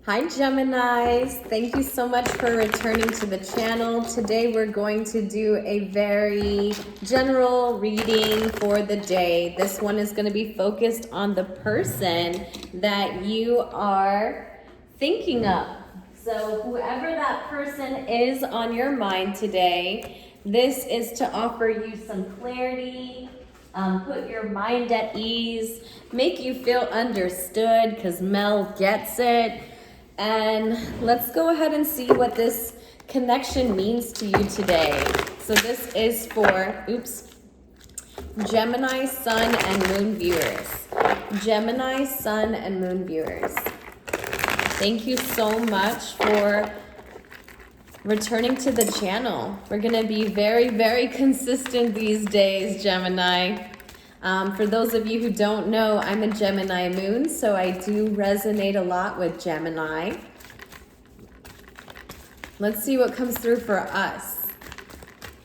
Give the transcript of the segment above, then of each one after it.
Hi Geminis, thank you so much for returning to the channel. Today we're going to do a very general reading for the day. This one is going to be focused on the person that you are thinking of. So whoever that person is on your mind today, this is to offer you some clarity, put your mind at ease, make you feel understood because Mel gets it. And let's go ahead and see what this connection means to you today. So this is for, Gemini, Sun, and Moon viewers. Gemini, Sun, and Moon viewers. Thank you so much for returning to the channel. We're gonna be very, very consistent these days, Gemini. For those of you who don't know, I'm a Gemini moon, so I do resonate a lot with Gemini. Let's see what comes through for us.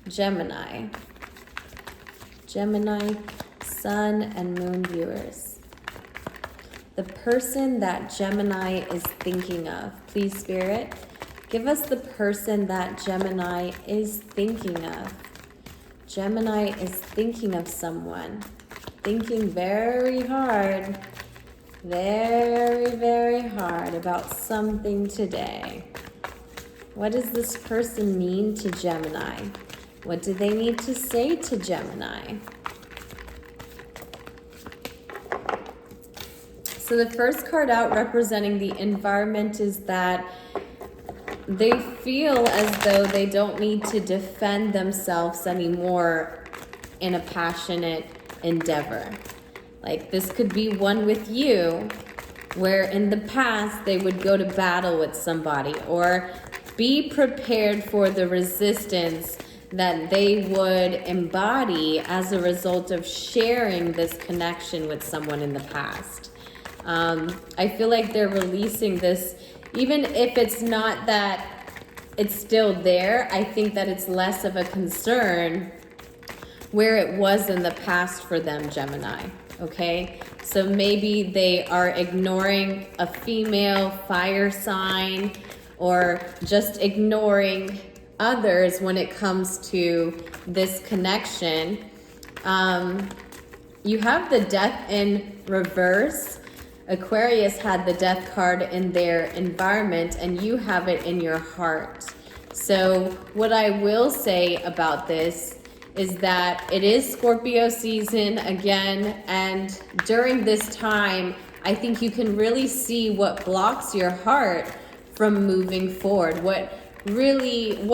Gemini. Gemini, Sun, and Moon viewers. The person that Gemini is thinking of. Please, Spirit, give us the person that Gemini is thinking of. Gemini is thinking of someone. Thinking very hard, very, very hard about something today. What does this person mean to Gemini? What do they need to say to Gemini? So the first card out representing the environment is that they feel as though they don't need to defend themselves anymore in a passionate endeavor. Like this could be one with you where in the past they would go to battle with somebody or be prepared for the resistance that they would embody as a result of sharing this connection with someone in the past. I feel like they're releasing this, even if it's not that it's still there, I think that it's less of a concern where it was in the past for them, Gemini, okay? So maybe they are ignoring a female fire sign or just ignoring others when it comes to this connection. You have the Death in reverse. Aquarius had the Death card in their environment and you have it in your heart. So what I will say about this is that it is Scorpio season again, and during this time, I think you can really see what blocks your heart from moving forward. What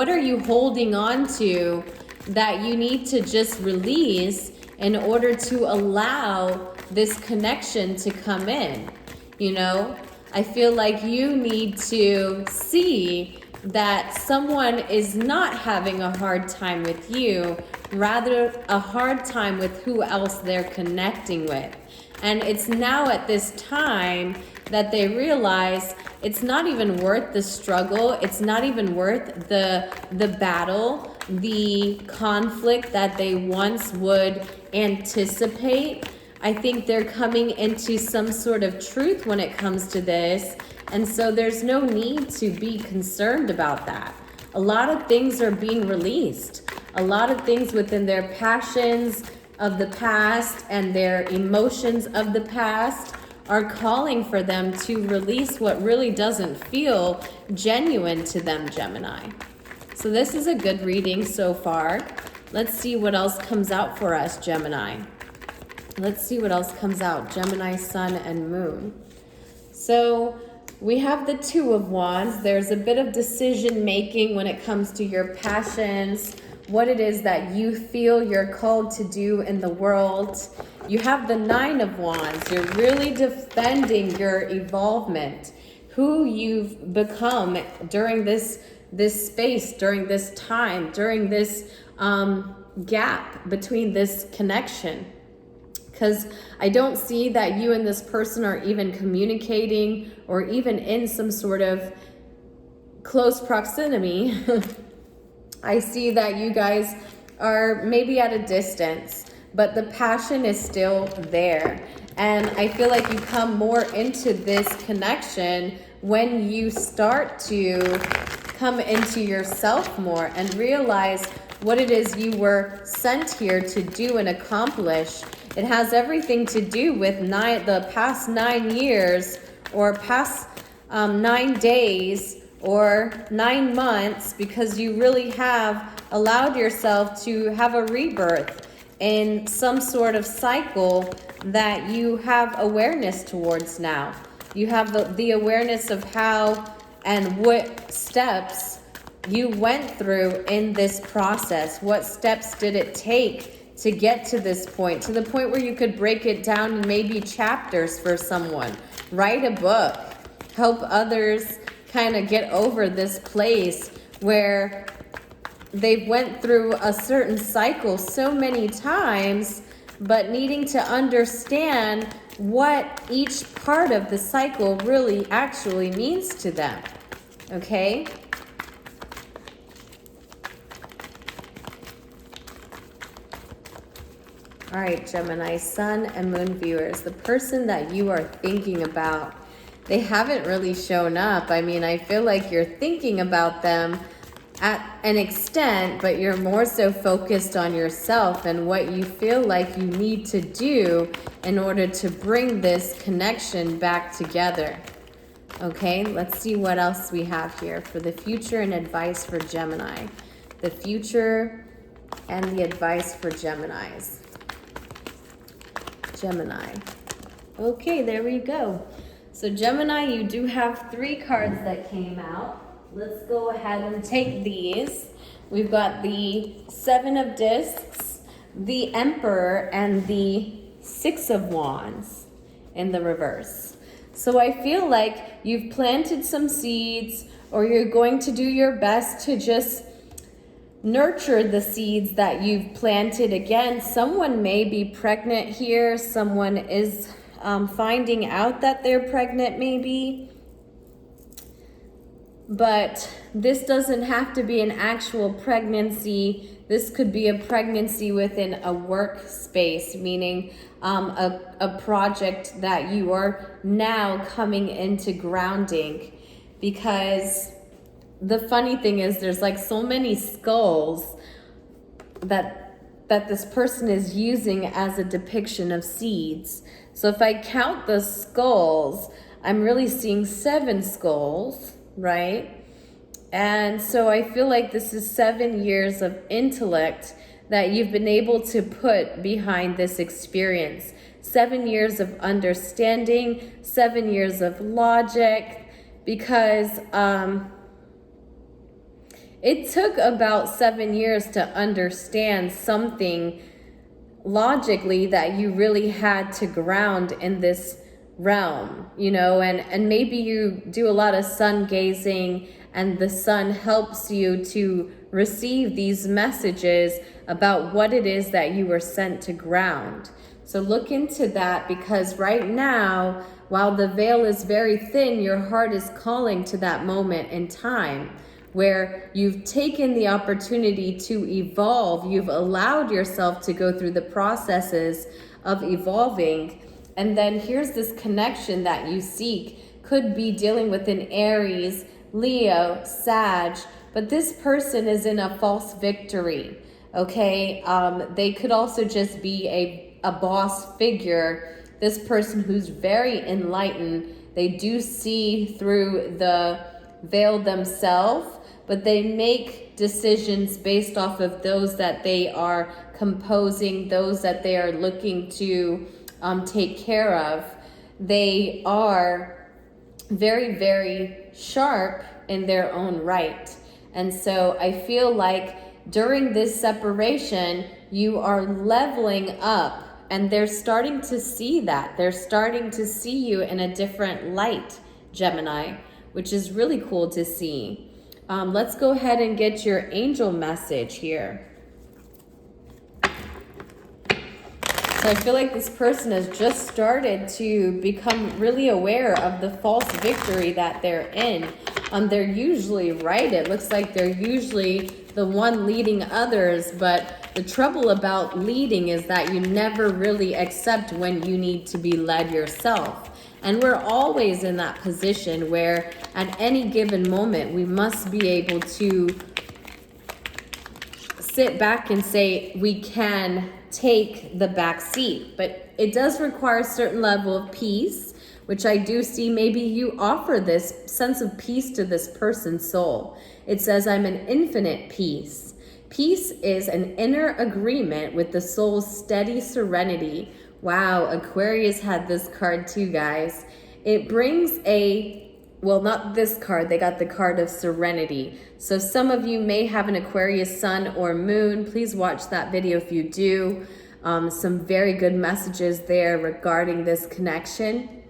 are you holding on to that you need to just release in order to allow this connection to come in? You know, I feel like you need to see that someone is not having a hard time with you, rather a hard time with who else they're connecting with. And it's now at this time that they realize it's not even worth the struggle. It's not even worth the battle, the conflict that they once would anticipate. I think they're coming into some sort of truth when it comes to this. And so there's no need to be concerned about that. A lot of things are being released. A lot of things within their passions of the past and their emotions of the past are calling for them to release what really doesn't feel genuine to them, Gemini. So this is a good reading so far. Let's see what else comes out for us, Gemini. Let's see what else comes out, Gemini, Sun, and Moon. So we have the Two of Wands. There's a bit of decision making when it comes to your passions, what it is that you feel you're called to do in the world. You have the Nine of Wands. You're really defending your evolvement, who you've become during this space, during this time, during this gap between this connection. Because I don't see that you and this person are even communicating or even in some sort of close proximity. I see that you guys are maybe at a distance, but the passion is still there. And I feel like you come more into this connection when you start to come into yourself more and realize what it is you were sent here to do and accomplish. It has everything to do with the past 9 years or past 9 days or 9 months, because you really have allowed yourself to have a rebirth in some sort of cycle that you have awareness towards now. You have the awareness of how and what steps you went through in this process. What steps did it take to get to this point, to the point where you could break it down in maybe chapters for someone, write a book, help others kind of get over this place where they've went through a certain cycle so many times, but needing to understand what each part of the cycle really actually means to them. Okay? All right, Gemini, Sun and Moon viewers, the person that you are thinking about, they haven't really shown up. I mean, I feel like you're thinking about them at an extent, but you're more so focused on yourself and what you feel like you need to do in order to bring this connection back together. Okay, let's see what else we have here for the future and advice for Gemini. The future and the advice for Geminis. Gemini. Okay, there we go. So Gemini, you do have 3 cards that came out. Let's go ahead and take these. We've got the 7 of Discs, the Emperor, and the 6 of Wands in the reverse. So I feel like you've planted some seeds, or you're going to do your best to just nurture the seeds that you've planted. Again, someone may be pregnant here. Someone is finding out that they're pregnant maybe. But this doesn't have to be an actual pregnancy. This could be a pregnancy within a workspace, meaning a project that you are now coming into grounding. Because the funny thing is, there's like so many skulls that this person is using as a depiction of seeds. So if I count the skulls, I'm really seeing 7 skulls, right? And so I feel like this is 7 years of intellect that you've been able to put behind this experience. 7 years of understanding, 7 years of logic, because it took about 7 years to understand something logically that you really had to ground in this realm, you know, and maybe you do a lot of sun gazing, and the sun helps you to receive these messages about what it is that you were sent to ground. So look into that, because right now, while the veil is very thin, your heart is calling to that moment in time where you've taken the opportunity to evolve. You've allowed yourself to go through the processes of evolving. And then here's this connection that you seek. Could be dealing with an Aries, Leo, Sag, but this person is in a false victory, okay? They could also just be a boss figure. This person who's very enlightened, they do see through the veil themselves, but they make decisions based off of those that they are composing, those that they are looking to take care of. They are very, very sharp in their own right. And so I feel like during this separation, you are leveling up, and they're starting to see that. They're starting to see you in a different light, Gemini, which is really cool to see. Let's go ahead and get your angel message here. So I feel like this person has just started to become really aware of the false victory that they're in. They're usually right. It looks like they're usually the one leading others, but the trouble about leading is that you never really accept when you need to be led yourself. And we're always in that position where at any given moment, we must be able to sit back and say we can take the back seat. But it does require a certain level of peace, which I do see maybe you offer this sense of peace to this person's soul. It says, I'm an infinite peace. Peace is an inner agreement with the soul's steady serenity. Wow, Aquarius had this card too, guys. It brings well, not this card, they got the card of serenity. So some of you may have an Aquarius sun or moon. Please watch that video if you do. Some very good messages there regarding this connection.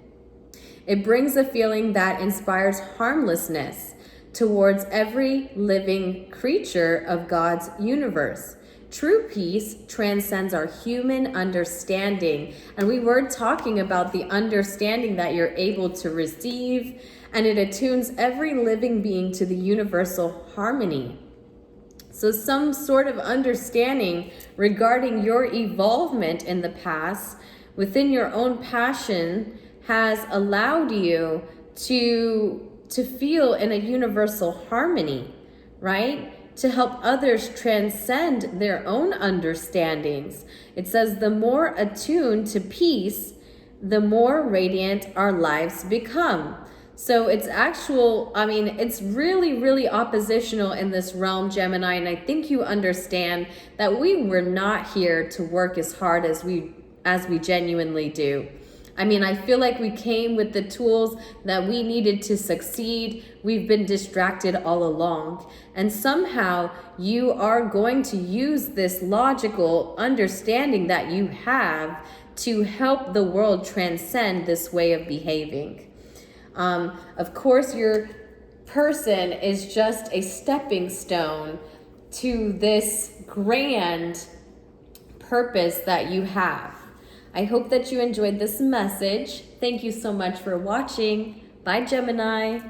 It brings a feeling that inspires harmlessness towards every living creature of God's universe. True peace transcends our human understanding. And we were talking about the understanding that you're able to receive, and it attunes every living being to the universal harmony. So some sort of understanding regarding your evolvement in the past within your own passion has allowed you to feel in a universal harmony, right? To help others transcend their own understandings. It says the more attuned to peace, the more radiant our lives become. So it's it's really, really oppositional in this realm, Gemini, and I think you understand that we were not here to work as hard as we genuinely do. I feel like we came with the tools that we needed to succeed. We've been distracted all along. And somehow you are going to use this logical understanding that you have to help the world transcend this way of behaving. Of course, your person is just a stepping stone to this grand purpose that you have. I hope that you enjoyed this message. Thank you so much for watching. Bye, Gemini.